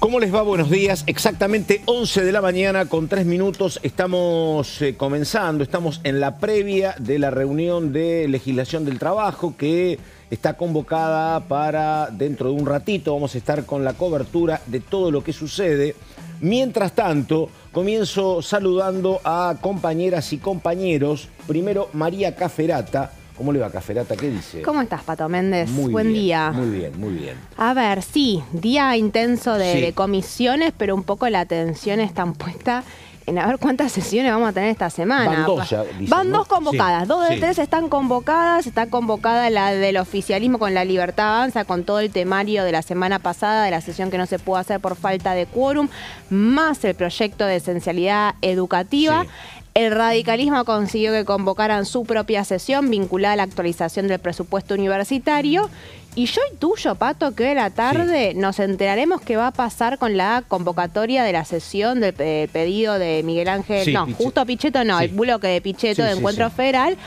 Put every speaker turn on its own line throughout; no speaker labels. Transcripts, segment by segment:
¿Cómo les va? Buenos días. Exactamente 11 de la mañana con 3 minutos. Estamos comenzando, estamos en la previa de la reunión de legislación del trabajo que está convocada para dentro de un ratito. Vamos a estar con la cobertura de todo lo que sucede. Mientras tanto, comienzo saludando a compañeras y compañeros. Primero, María Caferata. ¿Cómo le va, Caferata? ¿Qué dice?
¿Cómo estás, Pato Méndez?
Buen
día.
Muy bien, muy bien.
A ver, sí, día intenso de comisiones, pero un poco la atención está puesta en a ver cuántas sesiones vamos a tener esta semana.
Van dos ya, dicen,
Van
¿no?
dos convocadas,
Sí,
dos de
sí.
tres están convocadas. Está convocada la del oficialismo con La Libertad Avanza, con todo el temario de la semana pasada, de la sesión que no se pudo hacer por falta de quórum, más el proyecto de esencialidad educativa.
Sí.
El radicalismo consiguió que convocaran su propia sesión vinculada a la actualización del presupuesto universitario. Y yo y tuyo, Pato, que hoy a la tarde nos enteraremos qué va a pasar con la convocatoria de la sesión del pedido de Miguel Ángel,
Sí,
justo Pichetto no,
sí.
el bloque de Pichetto de
Sí,
Encuentro
sí.
Federal,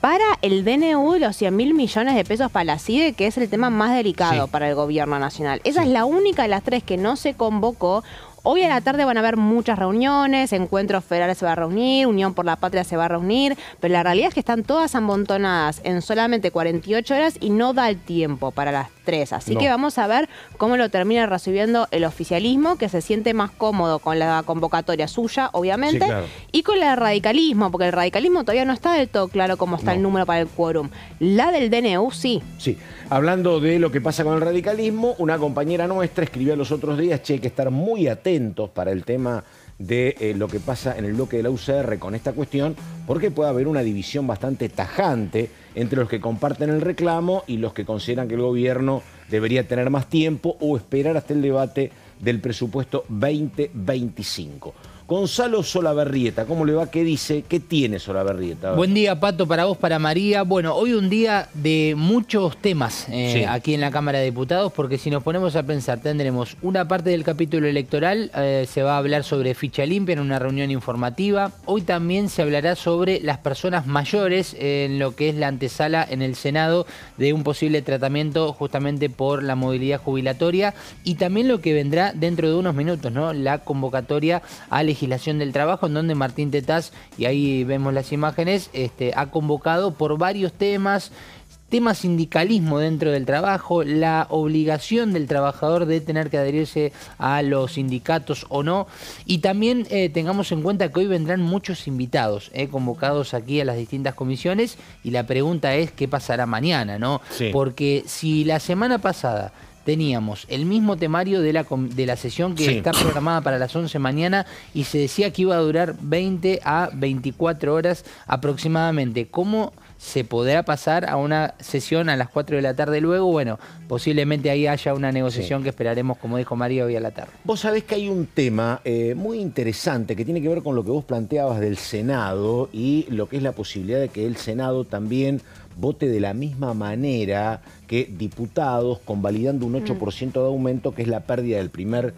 para el DNU de los 100.000 millones de pesos para la CIDE, que es el tema más delicado para el gobierno nacional. Esa es la única de las tres que no se convocó. Hoy a la tarde van a haber muchas reuniones, Encuentro Federal se va a reunir, Unión por la Patria se va a reunir, pero la realidad es que están todas amontonadas en solamente 48 horas y no da el tiempo para las tres. Así que vamos a ver cómo lo termina recibiendo el oficialismo, que se siente más cómodo con la convocatoria suya, obviamente,
Sí, claro.
y con la del radicalismo, porque el radicalismo todavía no está del todo claro cómo está el número para el quórum. La del DNU sí.
Sí, hablando de lo que pasa con el radicalismo, una compañera nuestra escribió los otros días, che, hay que estar muy atentos para el tema de lo que pasa en el bloque de la UCR con esta cuestión, porque puede haber una división bastante tajante entre los que comparten el reclamo y los que consideran que el gobierno debería tener más tiempo o esperar hasta el debate del presupuesto 2025. Gonzalo Solabarrieta, ¿cómo le va? ¿Qué dice? ¿Qué tiene Solabarrieta?
Buen día, Pato, para vos, para María. Bueno, hoy un día de muchos temas aquí en la Cámara de Diputados, porque si nos ponemos a pensar, tendremos una parte del capítulo electoral, se va a hablar sobre ficha limpia en una reunión informativa. Hoy también se hablará sobre las personas mayores en lo que es la antesala en el Senado de un posible tratamiento justamente por la movilidad jubilatoria, y también lo que vendrá dentro de unos minutos, ¿no? La convocatoria a legislación del trabajo, en donde Martín Tetaz, y ahí vemos las imágenes, ha convocado por varios temas sindicalismo dentro del trabajo, la obligación del trabajador de tener que adherirse a los sindicatos o no, y también tengamos en cuenta que hoy vendrán muchos invitados convocados aquí a las distintas comisiones, y la pregunta es qué pasará mañana, ¿no?
Sí.
Porque si la semana pasada teníamos el mismo temario de la sesión que está programada para las 11 mañana y se decía que iba a durar 20 a 24 horas aproximadamente, ¿cómo se podrá pasar a una sesión a las 4 de la tarde luego? Bueno, posiblemente ahí haya una negociación que esperaremos, como dijo María, hoy a la tarde.
Vos sabés que hay un tema muy interesante que tiene que ver con lo que vos planteabas del Senado y lo que es la posibilidad de que el Senado también vote de la misma manera que diputados, convalidando un 8% de aumento, que es la pérdida del primer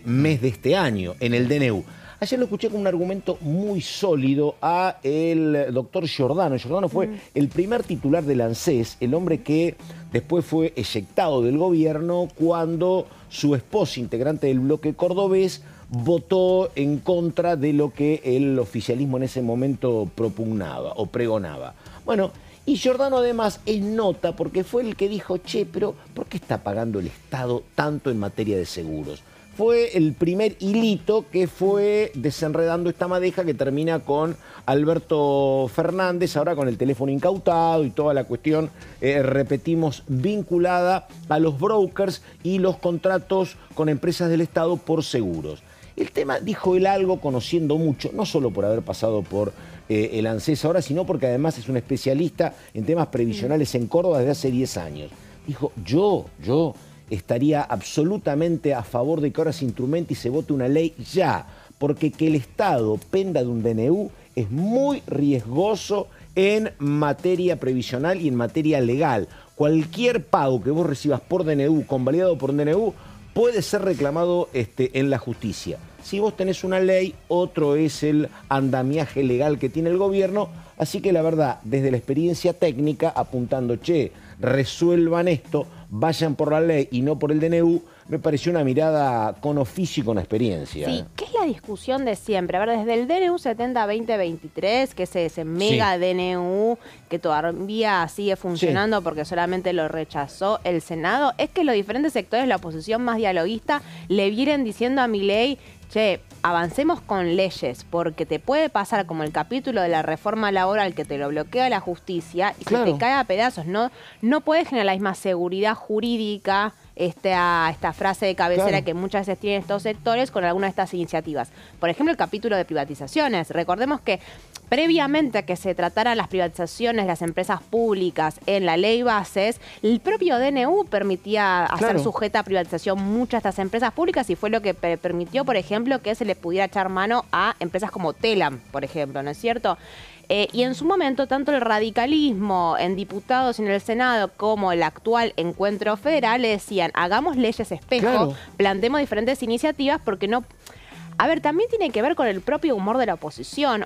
mes de este año en el DNU. Ayer lo escuché con un argumento muy sólido a el doctor Giordano. Giordano fue el primer titular del ANSES, el hombre que después fue eyectado del gobierno cuando su esposa, integrante del bloque cordobés, votó en contra de lo que el oficialismo en ese momento propugnaba o pregonaba. Bueno, y Giordano además es nota porque fue el que dijo, che, pero ¿por qué está pagando el Estado tanto en materia de seguros? Fue el primer hilito que fue desenredando esta madeja que termina con Alberto Fernández, ahora con el teléfono incautado y toda la cuestión, repetimos, vinculada a los brokers y los contratos con empresas del Estado por seguros. El tema, dijo él algo conociendo mucho, no solo por haber pasado por el ANSES ahora, sino porque además es un especialista en temas previsionales en Córdoba desde hace 10 años. Dijo, yo estaría absolutamente a favor de que ahora se instrumente y se vote una ley ya, porque que el Estado penda de un DNU es muy riesgoso en materia previsional y en materia legal. Cualquier pago que vos recibas por DNU, convalidado por DNU, puede ser reclamado en la justicia. Si vos tenés una ley, otro es el andamiaje legal que tiene el gobierno. Así que la verdad, desde la experiencia técnica, apuntando, che, resuelvan esto, vayan por la ley y no por el DNU, me pareció una mirada con oficio y con experiencia.
Sí, ¿qué es la discusión de siempre? A ver, desde el DNU 70-2023, que es ese mega DNU que todavía sigue funcionando porque solamente lo rechazó el Senado, es que los diferentes sectores de la oposición más dialoguista le vienen diciendo a Milei: che, avancemos con leyes, porque te puede pasar como el capítulo de la reforma laboral que te lo bloquea la justicia y se te cae a pedazos. No puedes generar la misma seguridad jurídica, esta frase de cabecera que muchas veces tienen estos sectores con algunas de estas iniciativas. Por ejemplo, el capítulo de privatizaciones. Recordemos que previamente a que se trataran las privatizaciones de las empresas públicas en la ley bases, el propio DNU permitía hacer sujeta a privatización muchas de estas empresas públicas y fue lo que permitió, por ejemplo, que se le pudiera echar mano a empresas como Telam, por ejemplo, ¿no es cierto? Y en su momento, tanto el radicalismo en diputados y en el Senado como el actual Encuentro Federal le decían: hagamos leyes espejo, planteemos diferentes iniciativas, porque no... A ver, también tiene que ver con el propio humor de la oposición.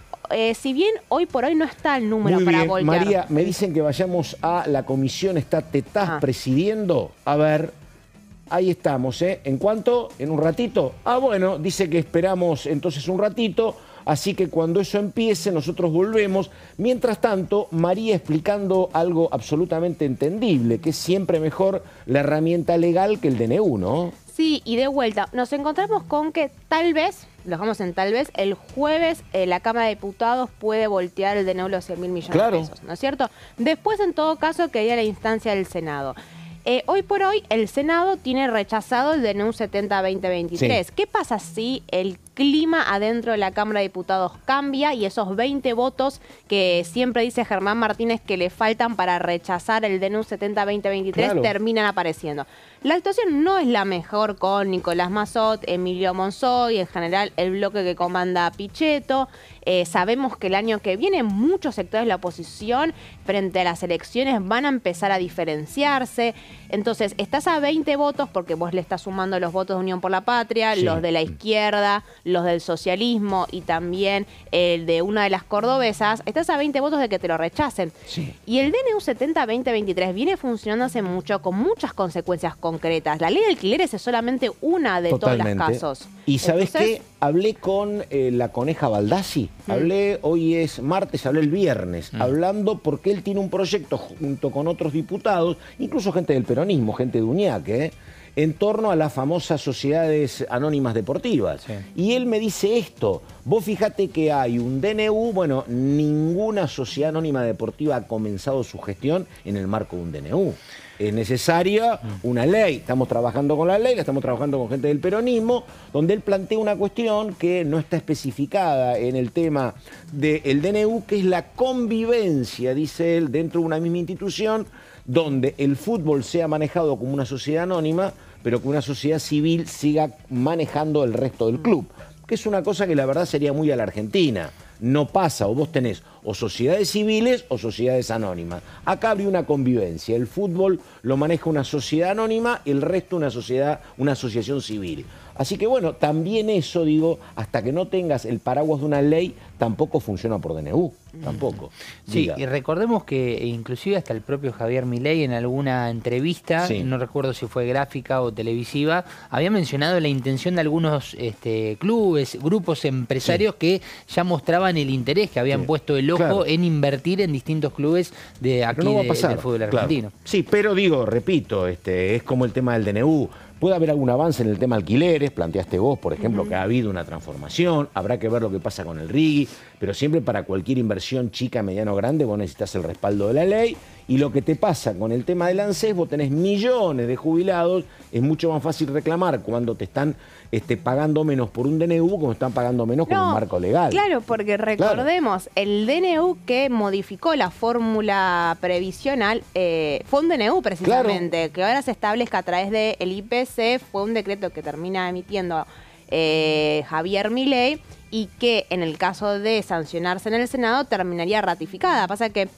Si bien hoy por hoy no está el número para voltear.
María, me dicen que vayamos a la comisión, te estás presidiendo. A ver, ahí estamos, ¿eh? ¿En cuánto? ¿En un ratito? Ah, bueno, dice que esperamos entonces un ratito. Así que cuando eso empiece, nosotros volvemos. Mientras tanto, María explicando algo absolutamente entendible, que es siempre mejor la herramienta legal que el DNU, ¿no?
Sí, y de vuelta, nos encontramos con que tal vez, lo dejamos en tal vez, el jueves la Cámara de Diputados puede voltear el DNU los 100.000 millones de pesos, ¿no es cierto? Después, en todo caso, quedaría la instancia del Senado. Hoy por hoy, el Senado tiene rechazado el DNU 70-2023. ¿Qué pasa si el clima adentro de la Cámara de Diputados cambia y esos 20 votos que siempre dice Germán Martínez que le faltan para rechazar el DNU 70-2023 terminan apareciendo? La situación no es la mejor con Nicolás Mazzot, Emilio Monzó y en general el bloque que comanda Pichetto. Sabemos que el año que viene muchos sectores de la oposición frente a las elecciones van a empezar a diferenciarse. Entonces, estás a 20 votos porque vos le estás sumando los votos de Unión por la Patria, los de la izquierda, los del socialismo y también el de una de las cordobesas. Estás a 20 votos de que te lo rechacen. Y el DNU 70-2023 viene funcionando hace mucho con muchas consecuencias concretas. La ley de alquileres es solamente una de todos los casos.
¿Y sabés qué? Hablé con la Coneja Baldassi. Hablé, hoy es martes, hablé el viernes, hablando porque él tiene un proyecto junto con otros diputados, incluso gente del peronismo, gente de Uñac, en torno a las famosas sociedades anónimas deportivas. Y él me dice esto: vos fíjate que hay un DNU, bueno, ninguna sociedad anónima deportiva ha comenzado su gestión en el marco de un DNU. Es necesaria una ley. Estamos trabajando con la ley, la estamos trabajando con gente del peronismo, donde él plantea una cuestión que no está especificada en el tema del DNU, que es la convivencia, dice él, dentro de una misma institución, donde el fútbol sea manejado como una sociedad anónima, pero que una sociedad civil siga manejando el resto del club. Que es una cosa que la verdad sería muy a la Argentina. No pasa, o vos tenés o sociedades civiles o sociedades anónimas. Acá habría una convivencia. El fútbol lo maneja una sociedad anónima y el resto una asociación civil. Así que bueno, también eso, digo, hasta que no tengas el paraguas de una ley, tampoco funciona por DNU, tampoco.
Sí, y recordemos que inclusive hasta el propio Javier Milei en alguna entrevista, no recuerdo si fue gráfica o televisiva, había mencionado la intención de algunos clubes, grupos empresarios que ya mostraban el interés, que habían puesto el ojo en invertir en distintos clubes de aquí del fútbol argentino.
Sí, pero digo, repito, es como el tema del DNU. Puede haber algún avance en el tema alquileres, planteaste vos, por ejemplo, que ha habido una transformación, habrá que ver lo que pasa con el RIGI, pero siempre para cualquier inversión chica, mediana o grande, vos necesitas el respaldo de la ley, y lo que te pasa con el tema del ANSES, vos tenés millones de jubilados, es mucho más fácil reclamar cuando te están pagando menos por un DNU como están pagando menos con un marco legal.
Claro, porque recordemos, el DNU que modificó la fórmula previsional fue un DNU precisamente, que ahora se establezca a través del IPC, fue un decreto que termina emitiendo Javier Milei y que en el caso de sancionarse en el Senado terminaría ratificada. Pasa que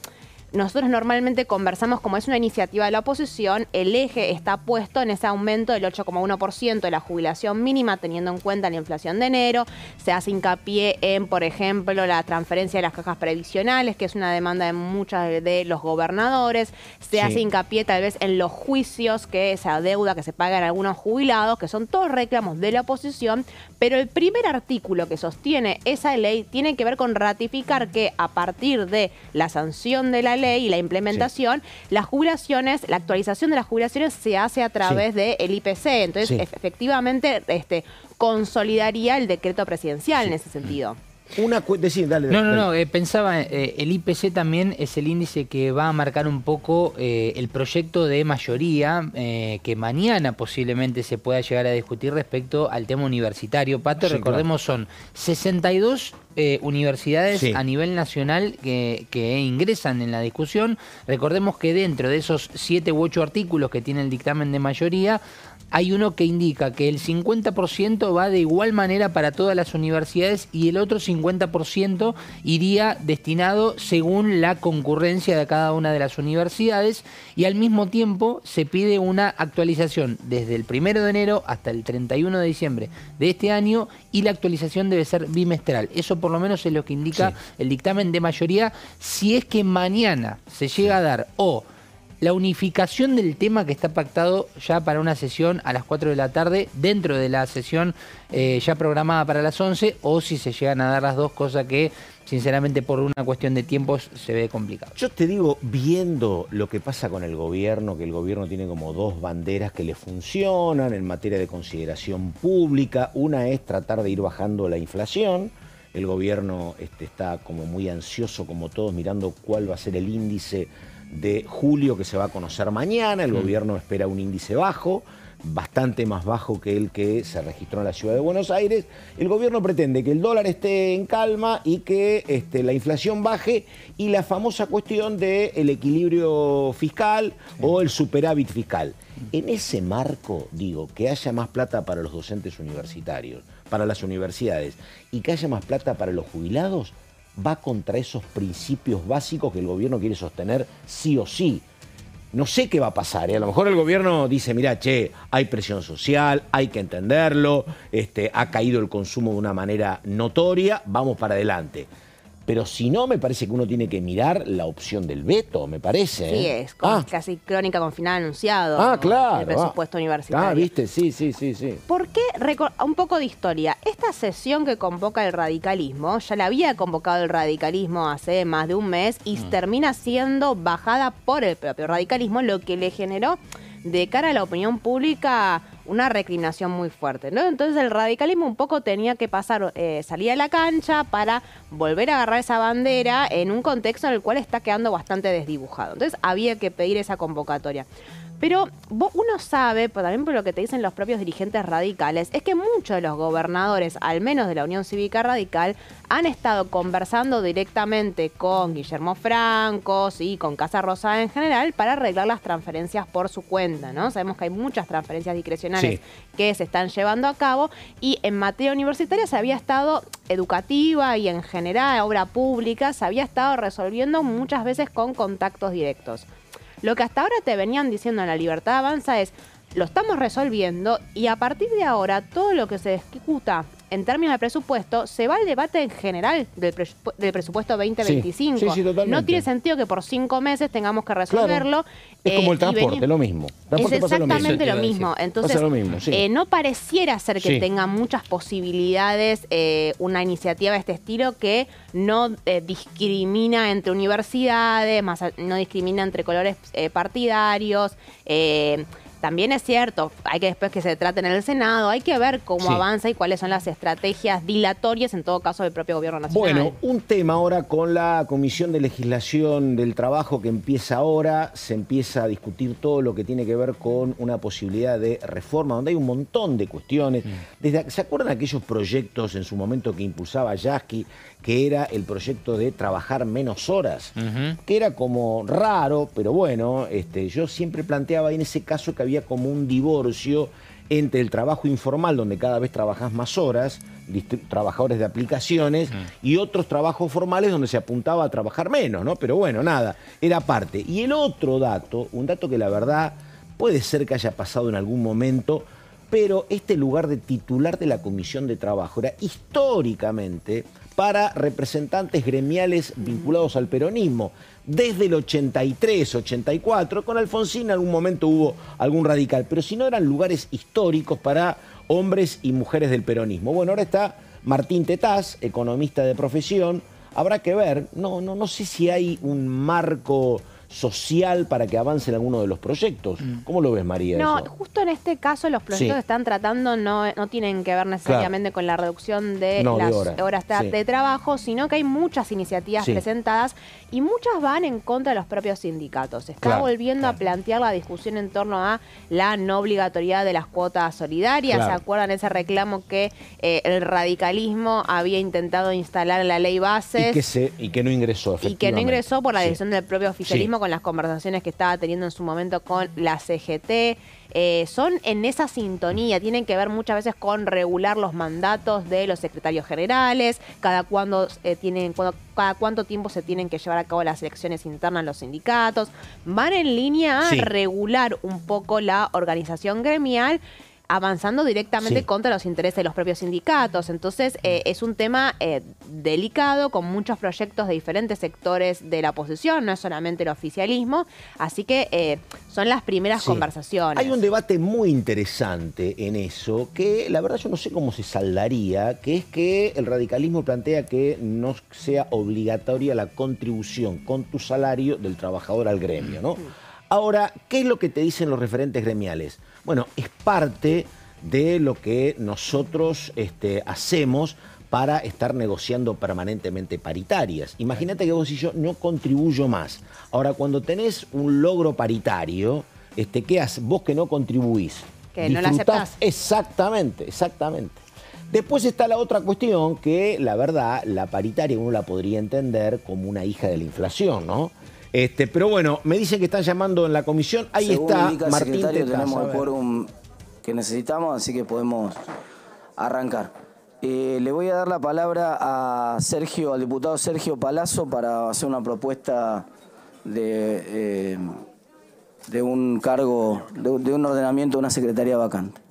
nosotros normalmente conversamos como es una iniciativa de la oposición, el eje está puesto en ese aumento del 8,1% de la jubilación mínima, teniendo en cuenta la inflación de enero. Se hace hincapié en, por ejemplo, la transferencia de las cajas previsionales, que es una demanda de muchos de los gobernadores. Se hace hincapié tal vez en los juicios, que esa deuda que se pagan algunos jubilados, que son todos reclamos de la oposición. Pero el primer artículo que sostiene esa ley tiene que ver con ratificar que a partir de la sanción de la ley y la implementación, las jubilaciones, la actualización de las jubilaciones se hace a través del IPC. Entonces, efectivamente, consolidaría el decreto presidencial en ese sentido.
Pensaba, el IPC también es el índice que va a marcar un poco el proyecto de mayoría que mañana posiblemente se pueda llegar a discutir respecto al tema universitario. Pato, recordemos, son 62 universidades a nivel nacional que ingresan en la discusión. Recordemos que dentro de esos 7 u 8 artículos que tiene el dictamen de mayoría, hay uno que indica que el 50% va de igual manera para todas las universidades y el otro 50% iría destinado según la concurrencia de cada una de las universidades, y al mismo tiempo se pide una actualización desde el 1 de enero hasta el 31 de diciembre de este año, y la actualización debe ser bimestral. Eso por lo menos es lo que indica el dictamen de mayoría. Si es que mañana se llega a dar la unificación del tema que está pactado ya para una sesión a las 4 de la tarde, dentro de la sesión ya programada para las 11, o si se llegan a dar las dos, cosas que sinceramente por una cuestión de tiempos se ve complicado.
Yo te digo, viendo lo que pasa con el gobierno, que el gobierno tiene como dos banderas que le funcionan en materia de consideración pública. Una es tratar de ir bajando la inflación. El gobierno está como muy ansioso, como todos, mirando cuál va a ser el índice de julio que se va a conocer mañana. El gobierno espera un índice bajo, bastante más bajo que el que se registró en la ciudad de Buenos Aires. El gobierno pretende que el dólar esté en calma y que la inflación baje, y la famosa cuestión del equilibrio fiscal o el superávit fiscal. En ese marco, digo, que haya más plata para los docentes universitarios, para las universidades, y que haya más plata para los jubilados, va contra esos principios básicos que el gobierno quiere sostener sí o sí. No sé qué va a pasar, A lo mejor el gobierno dice, mira, hay presión social, hay que entenderlo, ha caído el consumo de una manera notoria, vamos para adelante. Pero si no, me parece que uno tiene que mirar la opción del veto, me parece.
Sí, es casi crónica con final anunciado.
Claro.
El presupuesto universitario.
¿Viste? Sí.
¿Por qué? Un poco de historia. Esta sesión que convoca el radicalismo, ya la había convocado el radicalismo hace más de un mes y termina siendo bajada por el propio radicalismo, lo que le generó de cara a la opinión pública una recriminación muy fuerte, ¿no? Entonces el radicalismo un poco tenía que pasar, salir a la cancha para volver a agarrar esa bandera en un contexto en el cual está quedando bastante desdibujado. Entonces había que pedir esa convocatoria. Pero uno sabe, también por lo que te dicen los propios dirigentes radicales, es que muchos de los gobernadores, al menos de la Unión Cívica Radical, han estado conversando directamente con Guillermo Franco, con Casa Rosada en general, para arreglar las transferencias por su cuenta, ¿no? Sabemos que hay muchas transferencias discrecionales que se están llevando a cabo, y en materia universitaria se había estado, educativa y en general obra pública, se había estado resolviendo muchas veces con contactos directos. Lo que hasta ahora te venían diciendo en La Libertad Avanza es, lo estamos resolviendo, y a partir de ahora todo lo que se discuta en términos de presupuesto se va al debate en general del presupuesto 2025.
Sí, totalmente.
No tiene sentido que por 5 meses tengamos que resolverlo.
Claro. Es como el transporte, lo mismo.
Es exactamente lo mismo. Entonces, no pareciera ser que tenga muchas posibilidades una iniciativa de este estilo que no discrimina entre universidades, no discrimina entre colores partidarios. También es cierto, hay que después que se traten en el Senado, hay que ver cómo avanza y cuáles son las estrategias dilatorias, en todo caso, del propio gobierno nacional.
Bueno, un tema ahora con la Comisión de Legislación del Trabajo que empieza ahora, se empieza a discutir todo lo que tiene que ver con una posibilidad de reforma, donde hay un montón de cuestiones. ¿Se acuerdan aquellos proyectos en su momento que impulsaba Yasky, que era el proyecto de trabajar menos horas? Que era como raro, pero bueno, yo siempre planteaba en ese caso que había como un divorcio entre el trabajo informal, donde cada vez trabajás más horas, trabajadores de aplicaciones, y otros trabajos formales donde se apuntaba a trabajar menos, ¿no? Pero bueno, nada, era parte. Y el otro dato, un dato que la verdad puede ser que haya pasado en algún momento, pero este lugar de titular de la Comisión de Trabajo era históricamente para representantes gremiales vinculados al peronismo. Desde el 83, 84, con Alfonsín en algún momento hubo algún radical, pero si no eran lugares históricos para hombres y mujeres del peronismo. Bueno, ahora está Martín Tetaz, economista de profesión. Habrá que ver, no sé si hay un marco social para que avance en alguno de los proyectos. ¿Cómo lo ves, María?
No,
eso?
justo en este caso los proyectos que están tratando no tienen que ver necesariamente con la reducción de las horas de trabajo, sino que hay muchas iniciativas presentadas y muchas van en contra de los propios sindicatos. Se está volviendo a plantear la discusión en torno a la no obligatoriedad de las cuotas solidarias. ¿Se acuerdan ese reclamo que el radicalismo había intentado instalar en la ley bases?
Y que no ingresó, efectivamente.
Y que no ingresó por la decisión del propio oficialismo, con las conversaciones que estaba teniendo en su momento con la CGT. Son en esa sintonía, tienen que ver muchas veces con regular los mandatos de los secretarios generales, cada cuánto tiempo se tienen que llevar a cabo las elecciones internas en los sindicatos. Van en línea a regular un poco la organización gremial, avanzando directamente contra los intereses de los propios sindicatos. Entonces, es un tema delicado, con muchos proyectos de diferentes sectores de la oposición, no es solamente el oficialismo, así que son las primeras conversaciones.
Hay un debate muy interesante en eso, que la verdad yo no sé cómo se saldaría, que es que el radicalismo plantea que no sea obligatoria la contribución con tu salario del trabajador al gremio, ¿no? Ahora, ¿qué es lo que te dicen los referentes gremiales? Bueno, es parte de lo que nosotros hacemos para estar negociando permanentemente paritarias. Imagínate que vos y yo no contribuyo más. Ahora, cuando tenés un logro paritario, ¿qué haces? Vos que no contribuís.
Que no la aceptás.
Exactamente. Después está la otra cuestión, que la verdad, la paritaria uno la podría entender como una hija de la inflación, ¿no? Pero bueno, me dicen que están llamando en la comisión. Ahí
Según
está Martín Tetaz.
Tenemos el quórum que necesitamos, así que podemos arrancar. Le voy a dar la palabra a al diputado Sergio Palazzo, para hacer una propuesta de un cargo, de un ordenamiento de una secretaría vacante.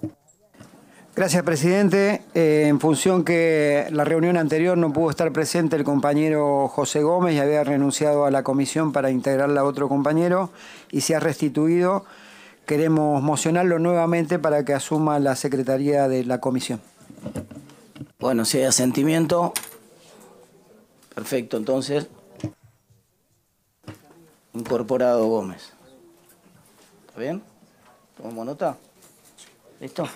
Gracias, presidente. En función que la reunión anterior no pudo estar presente el compañero José Gómez y había renunciado a la comisión para integrarla a otro compañero y se ha restituido, queremos mocionarlo nuevamente para que asuma la secretaría de la comisión.
Bueno, si hay asentimiento, perfecto, entonces, incorporado Gómez. ¿Está bien? ¿Tomamos nota? ¿Listo?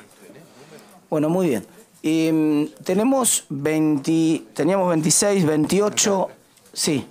Bueno, muy bien. Teníamos 26, 28, sí.